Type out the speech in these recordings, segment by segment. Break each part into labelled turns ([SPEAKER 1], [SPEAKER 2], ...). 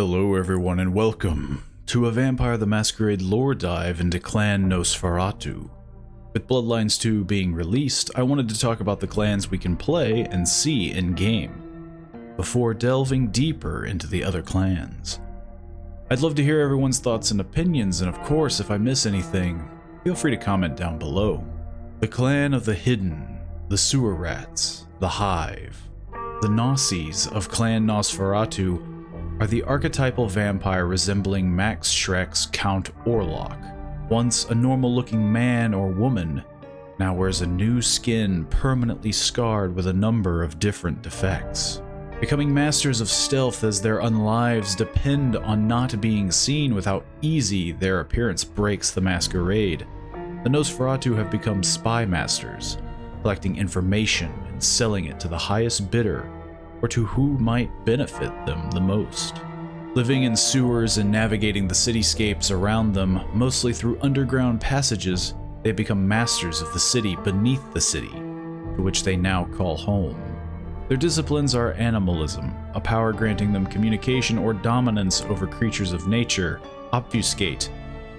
[SPEAKER 1] Hello everyone and welcome to a Vampire the Masquerade lore dive into Clan Nosferatu. With Bloodlines 2 being released, I wanted to talk about the clans we can play and see in-game, before delving deeper into the other clans. I'd love to hear everyone's thoughts and opinions, and of course, if I miss anything, feel free to comment down below. The Clan of the Hidden, the Sewer Rats, the Hive, the Nazis of Clan Nosferatu are the archetypal vampire resembling Max Schreck's Count Orlok. Once a normal-looking man or woman, now wears a new skin permanently scarred with a number of different defects. Becoming masters of stealth as their unlives depend on not being seen with how easy their appearance breaks the masquerade, the Nosferatu have become spymasters, collecting information and selling it to the highest bidder or to who might benefit them the most. Living in sewers and navigating the cityscapes around them, mostly through underground passages, they become masters of the city beneath the city, to which they now call home. Their disciplines are animalism, a power granting them communication or dominance over creatures of nature, obfuscate,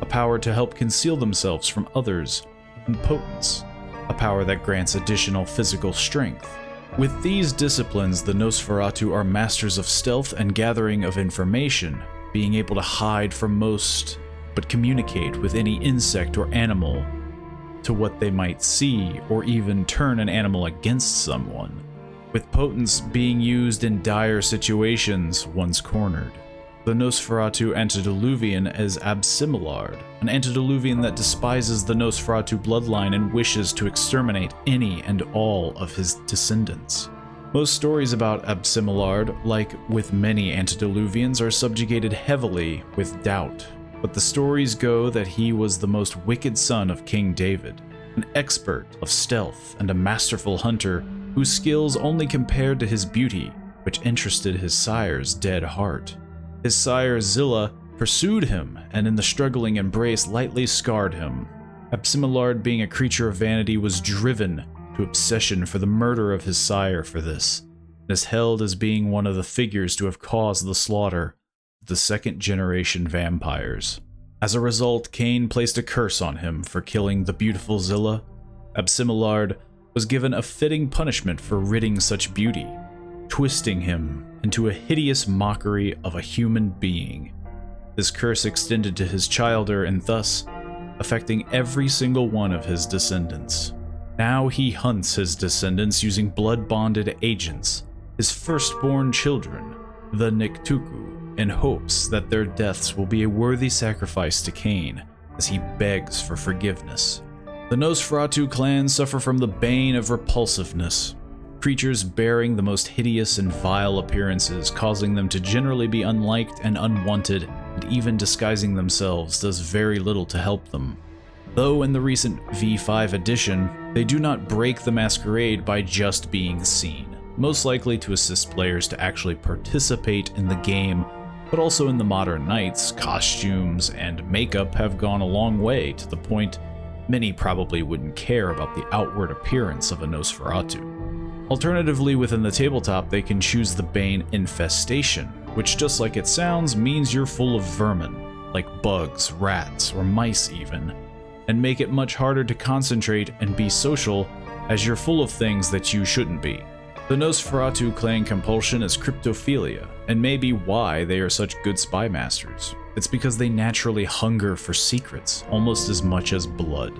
[SPEAKER 1] a power to help conceal themselves from others, and potence, a power that grants additional physical strength. With these disciplines, the Nosferatu are masters of stealth and gathering of information, being able to hide from most, but communicate with any insect or animal to what they might see, or even turn an animal against someone, with potence being used in dire situations once cornered. The Nosferatu antediluvian is Absimilard, an antediluvian that despises the Nosferatu bloodline and wishes to exterminate any and all of his descendants. Most stories about Absimilard, like with many antediluvians, are subjugated heavily with doubt, but the stories go that he was the most wicked son of King David, an expert of stealth and a masterful hunter whose skills only compared to his beauty, which interested his sire's dead heart. His sire Zilla pursued him, and in the struggling embrace lightly scarred him. Absimilard, being a creature of vanity, was driven to obsession for the murder of his sire for this, and is held as being one of the figures to have caused the slaughter of the second-generation vampires. As a result, Cain placed a curse on him for killing the beautiful Zilla. Absimilard was given a fitting punishment for ridding such beauty, twisting him into a hideous mockery of a human being. This curse extended to his childer and thus affecting every single one of his descendants. Now he hunts his descendants using blood-bonded agents, his firstborn children, the Niktuku, in hopes that their deaths will be a worthy sacrifice to Cain as he begs for forgiveness. The Nosferatu clan suffer from the bane of repulsiveness, creatures bearing the most hideous and vile appearances, causing them to generally be unliked and unwanted, and even disguising themselves does very little to help them. Though in the recent V5 edition, they do not break the masquerade by just being seen, most likely to assist players to actually participate in the game, but also in the modern nights, costumes and makeup have gone a long way to the point many probably wouldn't care about the outward appearance of a Nosferatu. Alternatively, within the tabletop, they can choose the Bane Infestation, which just like it sounds means you're full of vermin, like bugs, rats, or mice even, and make it much harder to concentrate and be social as you're full of things that you shouldn't be. The Nosferatu clan compulsion is cryptophilia, and may be why they are such good spy masters. It's because they naturally hunger for secrets, almost as much as blood.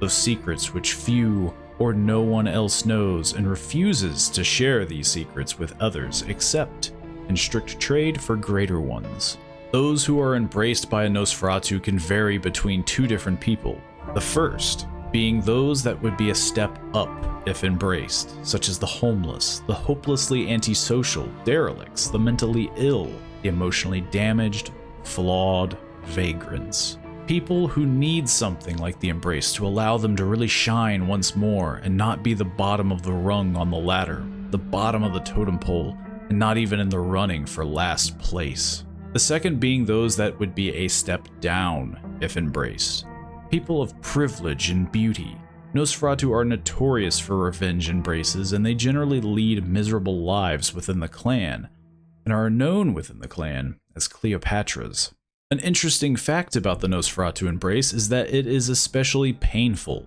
[SPEAKER 1] Those secrets which few or no one else knows, and refuses to share these secrets with others except in strict trade for greater ones. Those who are embraced by a Nosferatu can vary between two different people. The first being those that would be a step up if embraced, such as the homeless, the hopelessly antisocial, derelicts, the mentally ill, the emotionally damaged, flawed vagrants. People who need something like the embrace to allow them to really shine once more and not be the bottom of the rung on the ladder, the bottom of the totem pole, and not even in the running for last place. The second being those that would be a step down if embraced. People of privilege and beauty. Nosferatu are notorious for revenge embraces, and they generally lead miserable lives within the clan, and are known within the clan as Cleopatras. An interesting fact about the Nosferatu embrace is that it is especially painful.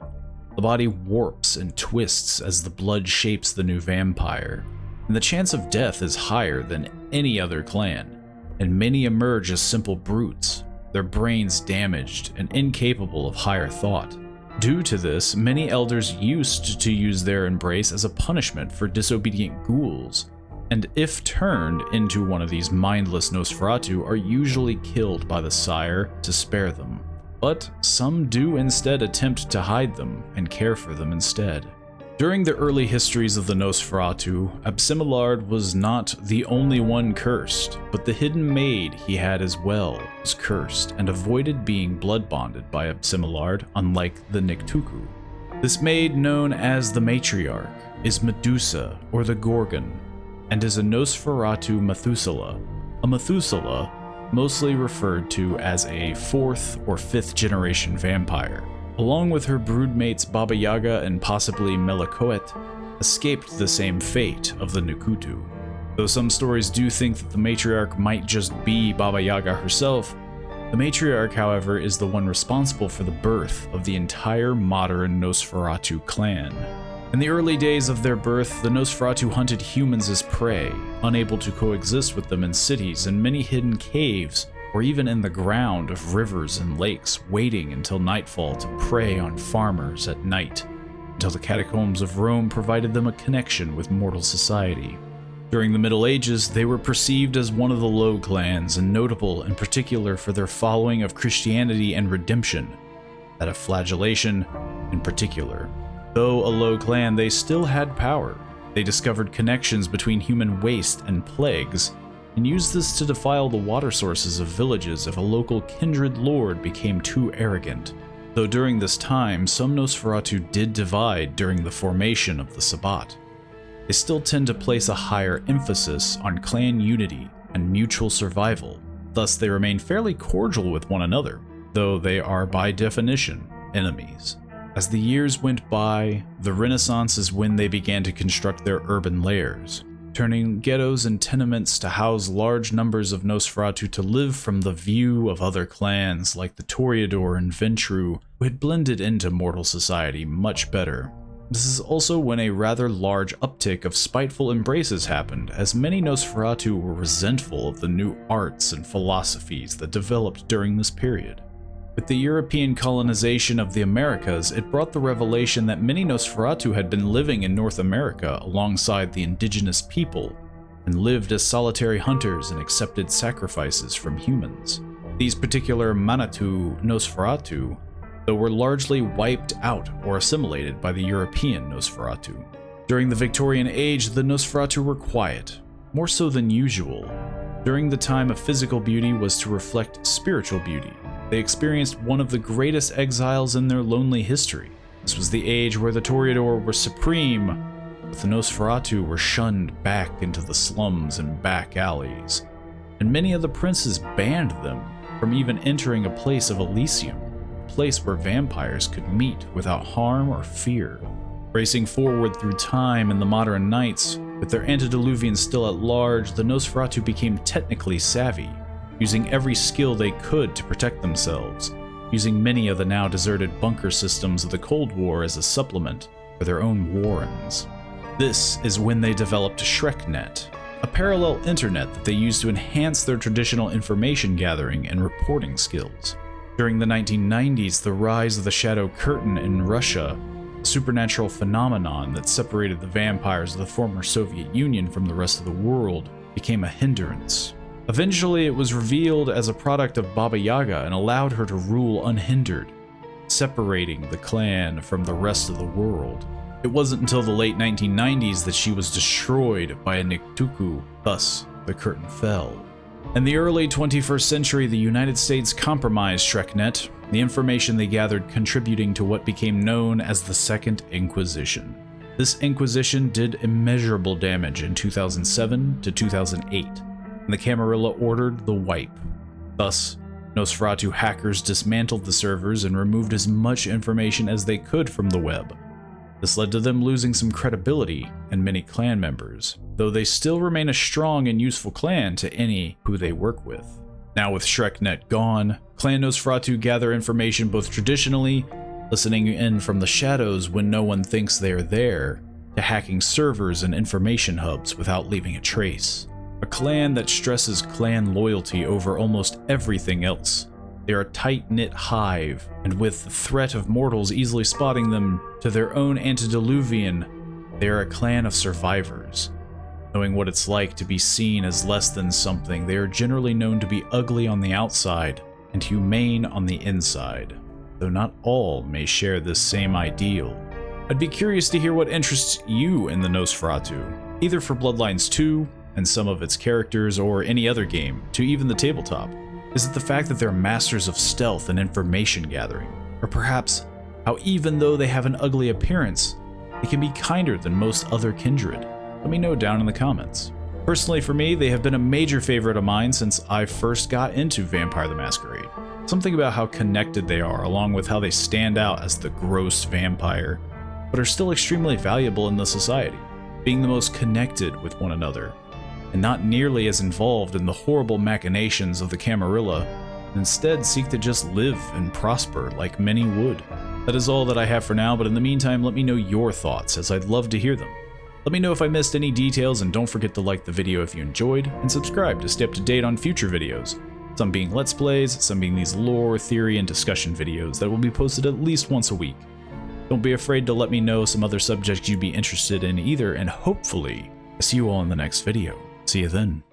[SPEAKER 1] The body warps and twists as the blood shapes the new vampire, and the chance of death is higher than any other clan, and many emerge as simple brutes, their brains damaged and incapable of higher thought. Due to this, many elders used to use their embrace as a punishment for disobedient ghouls, and if turned into one of these mindless Nosferatu, are usually killed by the sire to spare them. But some do instead attempt to hide them and care for them instead. During the early histories of the Nosferatu, Absimilard was not the only one cursed, but the hidden maid he had as well was cursed and avoided being blood bonded by Absimilard, unlike the Niktuku. This maid, known as the matriarch, is Medusa or the Gorgon, and is a Nosferatu Methuselah. A Methuselah, mostly referred to as a 4th or 5th generation vampire, along with her broodmates Baba Yaga and possibly Melicoet, escaped the same fate of the Nukutu. Though some stories do think that the matriarch might just be Baba Yaga herself, the matriarch, however, is the one responsible for the birth of the entire modern Nosferatu clan. In the early days of their birth, the Nosferatu hunted humans as prey, unable to coexist with them in cities and many hidden caves, or even in the ground of rivers and lakes, waiting until nightfall to prey on farmers at night, until the catacombs of Rome provided them a connection with mortal society. During the Middle Ages, they were perceived as one of the low clans, and notable in particular for their following of Christianity and redemption, that of flagellation in particular. Though a low clan, they still had power. They discovered connections between human waste and plagues, and used this to defile the water sources of villages if a local kindred lord became too arrogant. Though during this time, some Nosferatu did divide during the formation of the Sabbat. They still tend to place a higher emphasis on clan unity and mutual survival, thus they remain fairly cordial with one another, though they are by definition enemies. As the years went by, the Renaissance is when they began to construct their urban lairs, turning ghettos and tenements to house large numbers of Nosferatu to live from the view of other clans like the Toreador and Ventru, who had blended into mortal society much better. This is also when a rather large uptick of spiteful embraces happened, as many Nosferatu were resentful of the new arts and philosophies that developed during this period. With the European colonization of the Americas, it brought the revelation that many Nosferatu had been living in North America alongside the indigenous people, and lived as solitary hunters and accepted sacrifices from humans. These particular Manitou Nosferatu, though, were largely wiped out or assimilated by the European Nosferatu. During the Victorian Age, the Nosferatu were quiet, more so than usual. During the time of physical beauty was to reflect spiritual beauty. They experienced one of the greatest exiles in their lonely history. This was the age where the Toreador were supreme, but the Nosferatu were shunned back into the slums and back alleys, and many of the princes banned them from even entering a place of Elysium, a place where vampires could meet without harm or fear. Racing forward through time in the modern nights, with their antediluvians still at large, the Nosferatu became technically savvy, using every skill they could to protect themselves, using many of the now deserted bunker systems of the Cold War as a supplement for their own warrens. This is when they developed ShrekNet, a parallel internet that they used to enhance their traditional information gathering and reporting skills. During the 1990s, the rise of the Shadow Curtain in Russia, a supernatural phenomenon that separated the vampires of the former Soviet Union from the rest of the world, became a hindrance. Eventually, it was revealed as a product of Baba Yaga and allowed her to rule unhindered, separating the clan from the rest of the world. It wasn't until the late 1990s that she was destroyed by a Niktuku, thus the curtain fell. In the early 21st century, the United States compromised ShrekNet, the information they gathered contributing to what became known as the Second Inquisition. This Inquisition did immeasurable damage in 2007 to 2008. And the Camarilla ordered the wipe. Thus, Nosferatu hackers dismantled the servers and removed as much information as they could from the web. This led to them losing some credibility and many clan members, though they still remain a strong and useful clan to any who they work with. Now with ShrekNet gone, Clan Nosferatu gather information both traditionally, listening in from the shadows when no one thinks they are there, to hacking servers and information hubs without leaving a trace. A clan that stresses clan loyalty over almost everything else. They are a tight-knit hive, and with the threat of mortals easily spotting them to their own antediluvian, they are a clan of survivors. Knowing what it's like to be seen as less than something, they are generally known to be ugly on the outside and humane on the inside, though not all may share this same ideal. I'd be curious to hear what interests you in the Nosferatu, either for Bloodlines 2 and some of its characters or any other game, to even the tabletop. Is it the fact that they're masters of stealth and information gathering? Or perhaps how even though they have an ugly appearance, they can be kinder than most other kindred? Let me know down in the comments. Personally for me, they have been a major favorite of mine since I first got into Vampire the Masquerade. Something about how connected they are, along with how they stand out as the gross vampire, but are still extremely valuable in the society, being the most connected with one another, and not nearly as involved in the horrible machinations of the Camarilla, and instead seek to just live and prosper like many would. That is all that I have for now, but in the meantime, let me know your thoughts, as I'd love to hear them. Let me know if I missed any details, and don't forget to like the video if you enjoyed, and subscribe to stay up to date on future videos. Some being Let's Plays, some being these lore, theory, and discussion videos that will be posted at least once a week. Don't be afraid to let me know some other subjects you'd be interested in either, and hopefully, I'll see you all in the next video. See you then.